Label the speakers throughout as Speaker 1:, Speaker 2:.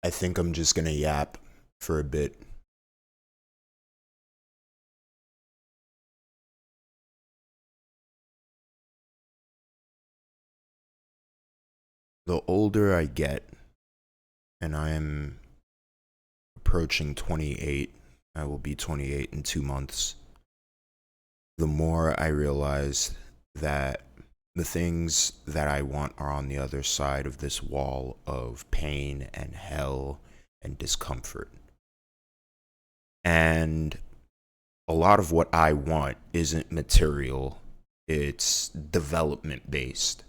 Speaker 1: I think I'm just gonna yap for a bit. The older I get, and I am approaching 28, I will be 28 in 2 months, the more I realize that the things that I want are on the other side of this wall of pain and hell and discomfort. And a lot of what I want isn't material, it's development based.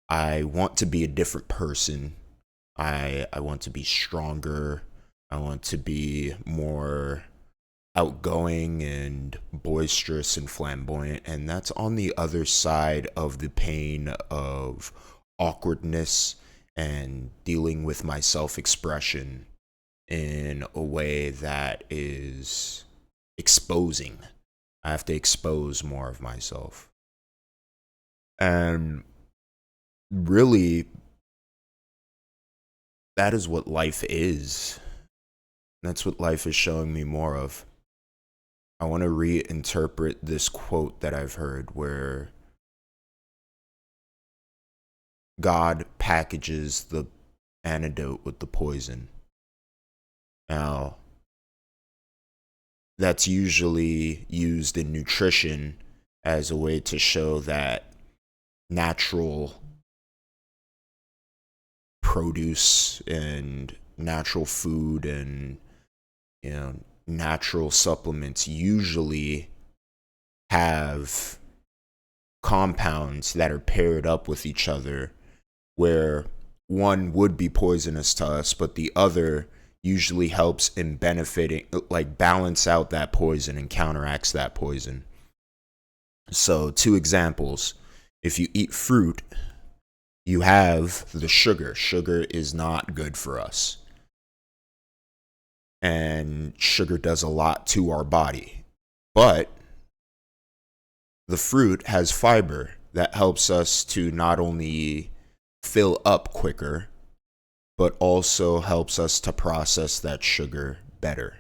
Speaker 1: I want to be a different person. I want to be stronger. I want to be more outgoing and boisterous and flamboyant. And that's on the other side of the pain of awkwardness and dealing with my self expression in a way that is exposing. I have to expose more of myself. And really, that is what life is. That's what life is showing me more of. I want to reinterpret this quote that I've heard where God packages the antidote with the poison. Now, that's usually used in nutrition as a way to show that natural produce and natural food and natural supplements usually have compounds that are paired up with each other where one would be poisonous to us but the other usually helps in benefiting, like balance out that poison and counteracts that poison. So 2 examples: if you eat fruit, you have the sugar. Sugar is not good for us. And sugar does a lot to our body. But the fruit has fiber that helps us to not only fill up quicker, but also helps us to process that sugar better.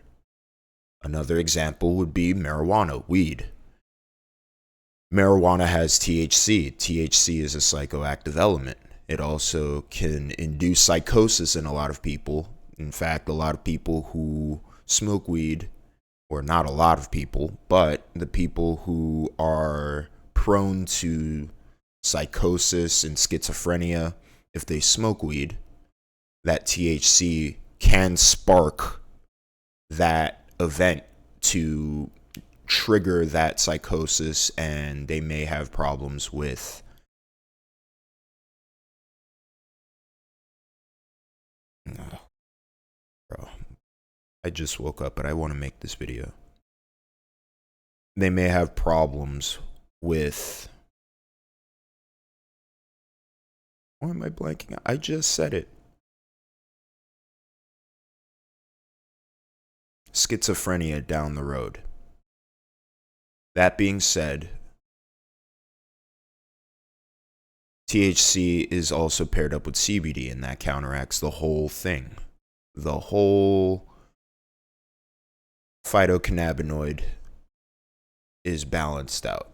Speaker 1: Another example would be marijuana, weed. Marijuana has THC. THC is a psychoactive element. It also can induce psychosis in a lot of people. In fact, a lot of people who smoke weed, or not a lot of people, but the people who are prone to psychosis and schizophrenia, if they smoke weed, that THC can spark that event to trigger that psychosis, and they may have problems with bro. I just woke up, but I want to make this video. They may have problems with. Why am I blanking? I just said it. Schizophrenia down the road. That being said, THC is also paired up with CBD, and that counteracts the whole thing. The whole phytocannabinoid is balanced out.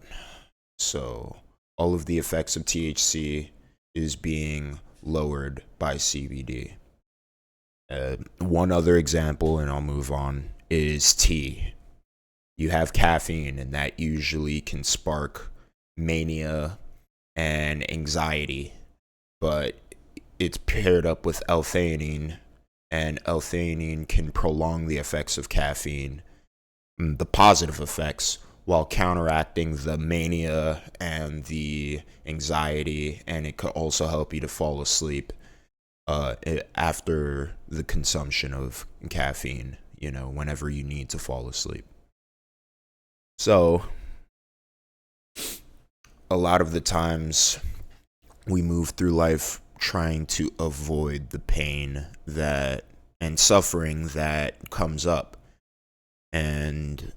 Speaker 1: So all of the effects of THC is being lowered by CBD. One other example, and I'll move on, is tea. You have caffeine, and that usually can spark mania and anxiety, but it's paired up with L-theanine, and L-theanine can prolong the effects of caffeine, the positive effects, while counteracting the mania and the anxiety, and it could also help you to fall asleep after the consumption of caffeine, whenever you need to fall asleep. So, a lot of the times we move through life trying to avoid the pain that and suffering that comes up. And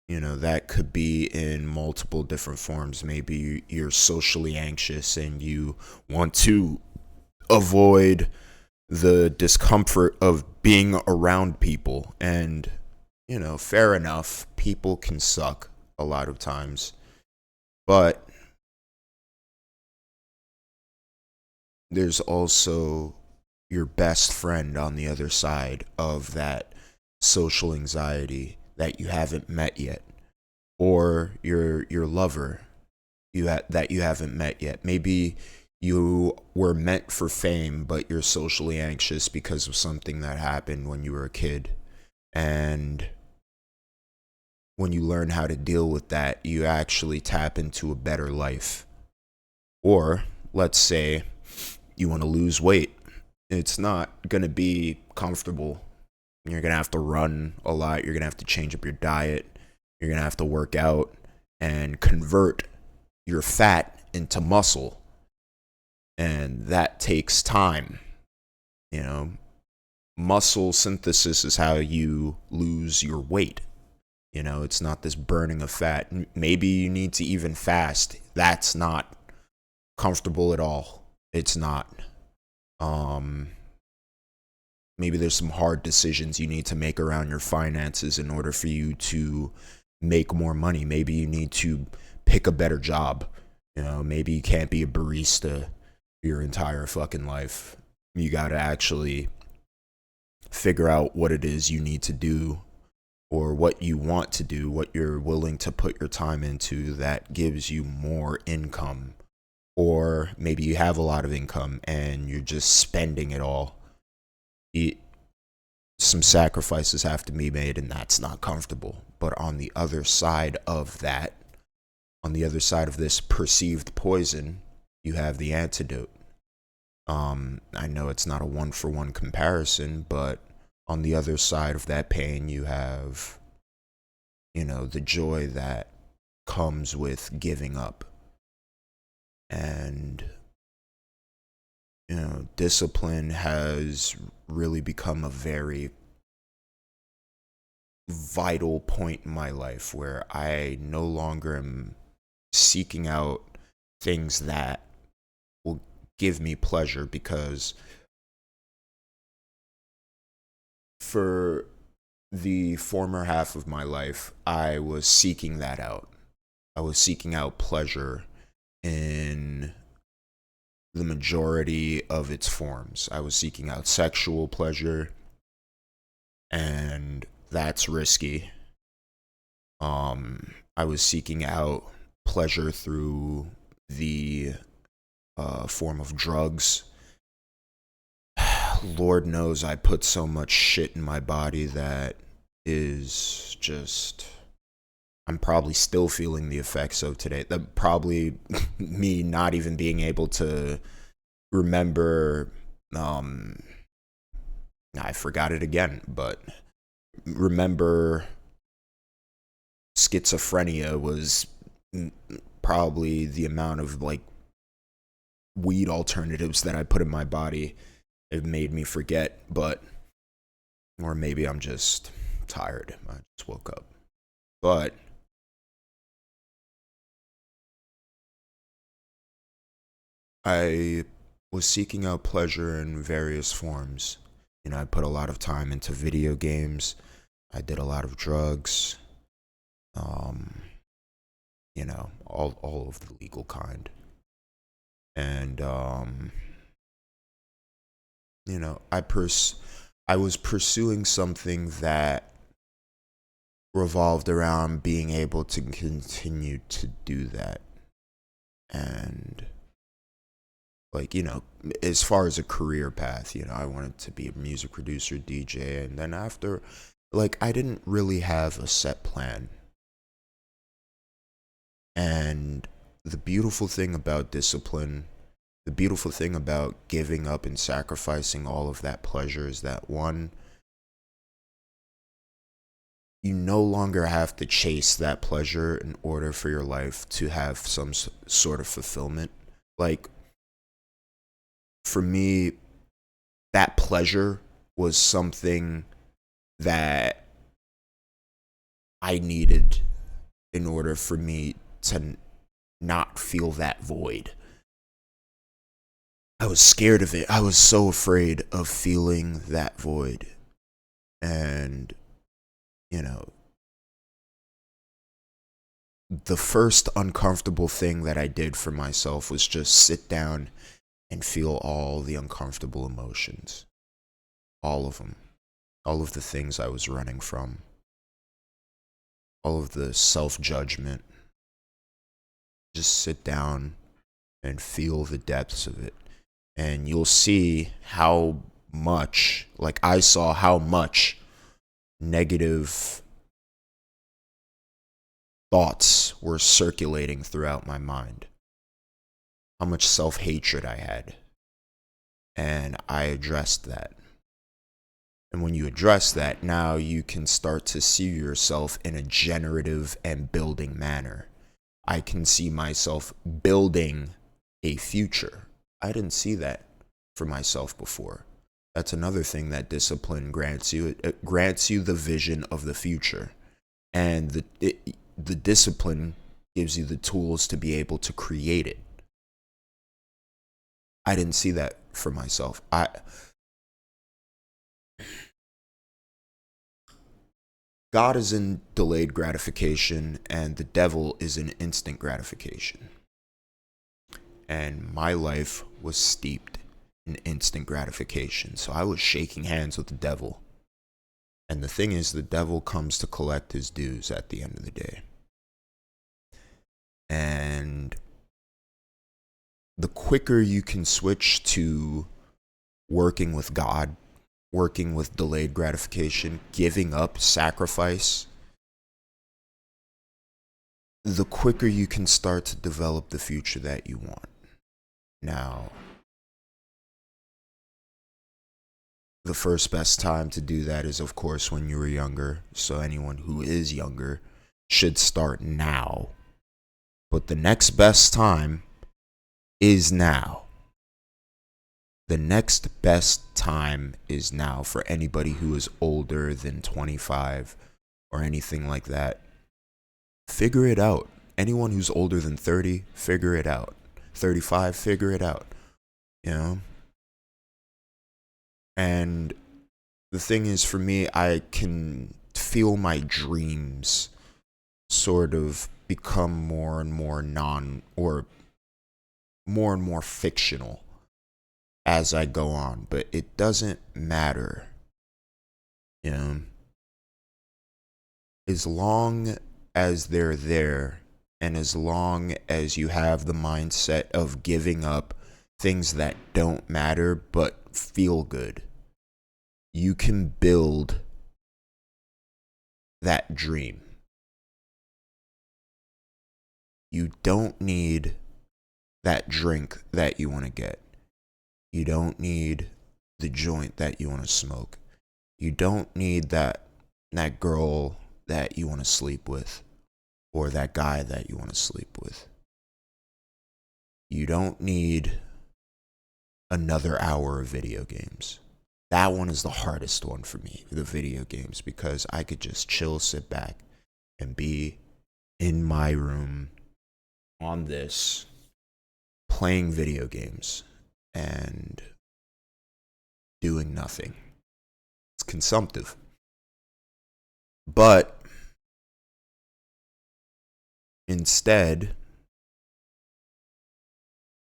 Speaker 1: that could be in multiple different forms. Maybe you're socially anxious and you want to avoid the discomfort of being around people. And, fair enough, people can suck a lot of times. But there's also your best friend on the other side of that social anxiety that you haven't met yet, or your lover that you haven't met yet. Maybe you were meant for fame, but you're socially anxious because of something that happened when you were a kid. And when you learn how to deal with that, you actually tap into a better life. Or let's say you want to lose weight. It's not going to be comfortable. You're going to have to run a lot. You're going to have to change up your diet. You're going to have to work out and convert your fat into muscle. And that takes time. You know, muscle synthesis is how you lose your weight. It's not this burning of fat. Maybe you need to even fast. That's not comfortable at all. It's not. Maybe there's some hard decisions you need to make around your finances in order for you to make more money. Maybe you need to pick a better job. Maybe you can't be a barista your entire fucking life. You got to actually figure out what it is you need to do, or what you want to do, what you're willing to put your time into that gives you more income. Or maybe you have a lot of income and you're just spending it all. Some sacrifices have to be made, and that's not comfortable. But on the other side of that, on the other side of this perceived poison, you have the antidote. I know it's not a one-for-one comparison, but on the other side of that pain, you have, the joy that comes with giving up. And, discipline has really become a very vital point in my life where I no longer am seeking out things that will give me pleasure, because for the former half of my life, I was seeking that out. I was seeking out pleasure in the majority of its forms. I was seeking out sexual pleasure, and that's risky. I was seeking out pleasure through the form of drugs. Lord knows I put so much shit in my body that is just, I'm probably still feeling the effects of today. That probably me not even being able to remember. I forgot it again, but remember schizophrenia was probably the amount of like weed alternatives that I put in my body. It made me forget, or maybe I'm just tired. I just woke up. But I was seeking out pleasure in various forms. I put a lot of time into video games. I did a lot of drugs. All of the legal kind. And I was pursuing something that revolved around being able to continue to do that. And as far as a career path, I wanted to be a music producer, DJ, and then after, I didn't really have a set plan. And the beautiful thing about discipline, the beautiful thing about giving up and sacrificing all of that pleasure is that, one, you no longer have to chase that pleasure in order for your life to have some sort of fulfillment. For me, that pleasure was something that I needed in order for me to not feel that void. I was scared of it. I was so afraid of feeling that void. And, you know, the first uncomfortable thing that I did for myself was just sit down and feel all the uncomfortable emotions. All of them. All of the things I was running from. All of the self-judgment. Just sit down and feel the depths of it. And you'll see how much, like I saw how much negative thoughts were circulating throughout my mind. How much self-hatred I had. And I addressed that. And when you address that, now you can start to see yourself in a generative and building manner. I can see myself building a future. I didn't see that for myself before. That's another thing that discipline grants you. It grants you the vision of the future. And the discipline gives you the tools to be able to create it. I didn't see that for myself. God is in delayed gratification and the devil is in instant gratification. And my life was steeped in instant gratification. So I was shaking hands with the devil. And the thing is, the devil comes to collect his dues at the end of the day. And the quicker you can switch to working with God, working with delayed gratification, giving up, sacrifice, the quicker you can start to develop the future that you want. Now, the first best time to do that is, of course, when you were younger. So anyone who is younger should start now. But the next best time is now. The next best time is now for anybody who is older than 25 or anything like that. Figure it out. Anyone who's older than 30, figure it out. 35, figure it out. You know? And the thing is, for me, I can feel my dreams sort of become more and more more and more fictional as I go on, but it doesn't matter. You know, as long as they're there and as long as you have the mindset of giving up things that don't matter but feel good, you can build that dream. You don't need that drink that you want to get. You don't need the joint that you want to smoke. You don't need that girl that you want to sleep with or that guy that you want to sleep with. You don't need another hour of video games. That one is the hardest one for me, the video games, because I could just chill, sit back, and be in my room on this, playing video games and doing nothing. It's consumptive. But instead,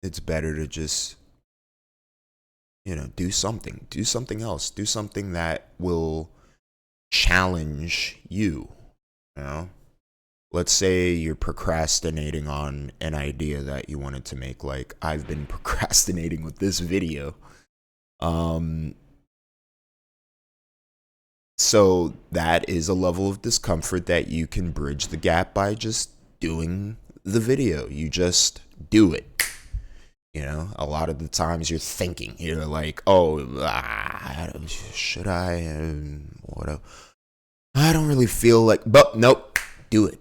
Speaker 1: it's better to just, do something. Do something else. Do something that will challenge you. You know? Let's say you're procrastinating on an idea that you wanted to make. Like, I've been procrastinating with this video. So that is a level of discomfort that you can bridge the gap by just doing the video. You just do it. A lot of the times you're thinking, you're like, oh, should I? What? I don't really feel like, but nope, do it.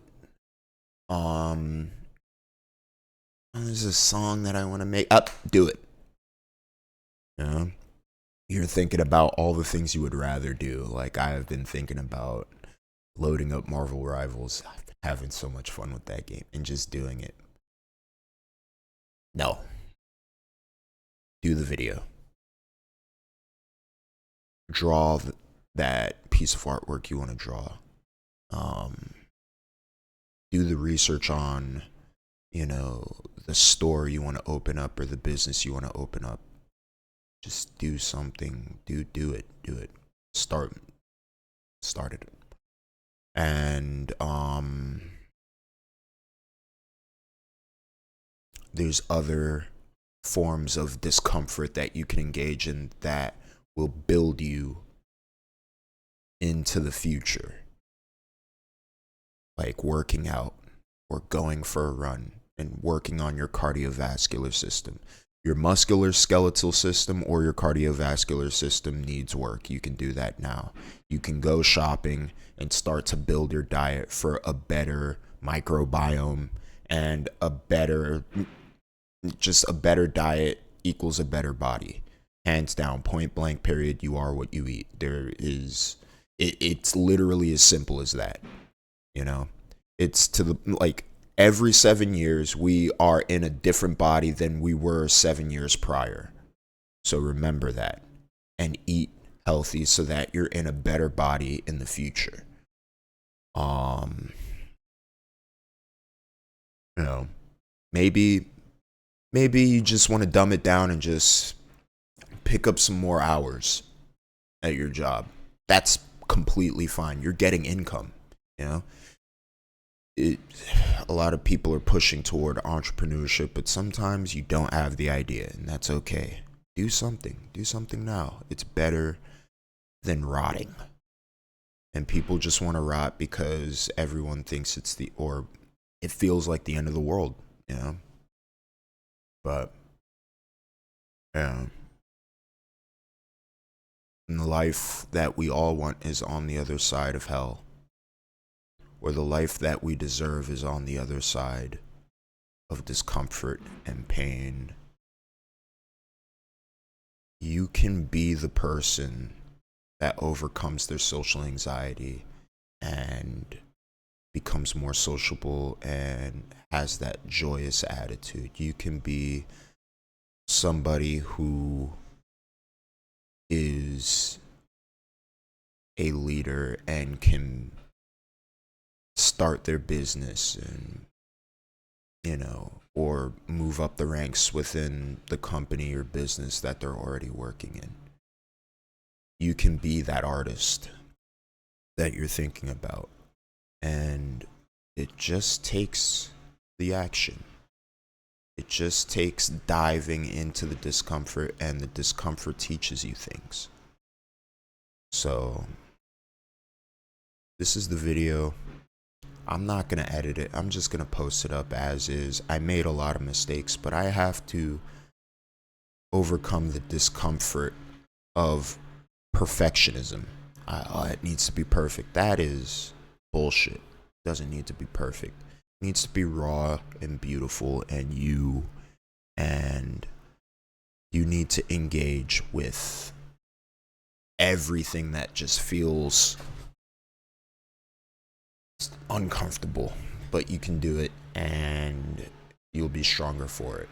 Speaker 1: There's a song that I want to make. Up, do it. You're thinking about all the things you would rather do. Like, I have been thinking about loading up Marvel Rivals. I've been having so much fun with that game and just doing it. No. do the video. Draw that piece of artwork you want to draw. Do the research on, the store you want to open up or the business you want to open up. Just do something. Do it. Start it. And there's other forms of discomfort that you can engage in that will build you into the future, like working out or going for a run and working on your cardiovascular system. Your muscular skeletal system or your cardiovascular system needs work. You can do that now. You can go shopping and start to build your diet for a better microbiome, and a better diet equals a better body. Hands down, point blank, period. You are what you eat. It's literally as simple as that. It's every 7 years, we are in a different body than we were 7 years prior. So remember that and eat healthy so that you're in a better body in the future. Maybe you just want to dumb it down and just pick up some more hours at your job. That's completely fine. You're getting income, a lot of people are pushing toward entrepreneurship, but sometimes you don't have the idea, and that's okay. Do something now. It's better than rotting. And people just want to rot because everyone thinks it feels like the end of the world, but yeah, and the life that we all want is on the other side of hell, or the life that we deserve is on the other side of discomfort and pain. You can be the person that overcomes their social anxiety and becomes more sociable and has that joyous attitude. You can be somebody who is a leader and can start their business and or move up the ranks within the company or business that they're already working in. You can be that artist that you're thinking about, and it just takes the action. It just takes diving into the discomfort, and the discomfort teaches you things. So this is the video. I'm not going to edit it. I'm just going to post it up as is. I made a lot of mistakes, but I have to overcome the discomfort of perfectionism. It needs to be perfect. That is bullshit. It doesn't need to be perfect. It needs to be raw and beautiful, and you need to engage with everything that just feels uncomfortable, but you can do it and you'll be stronger for it.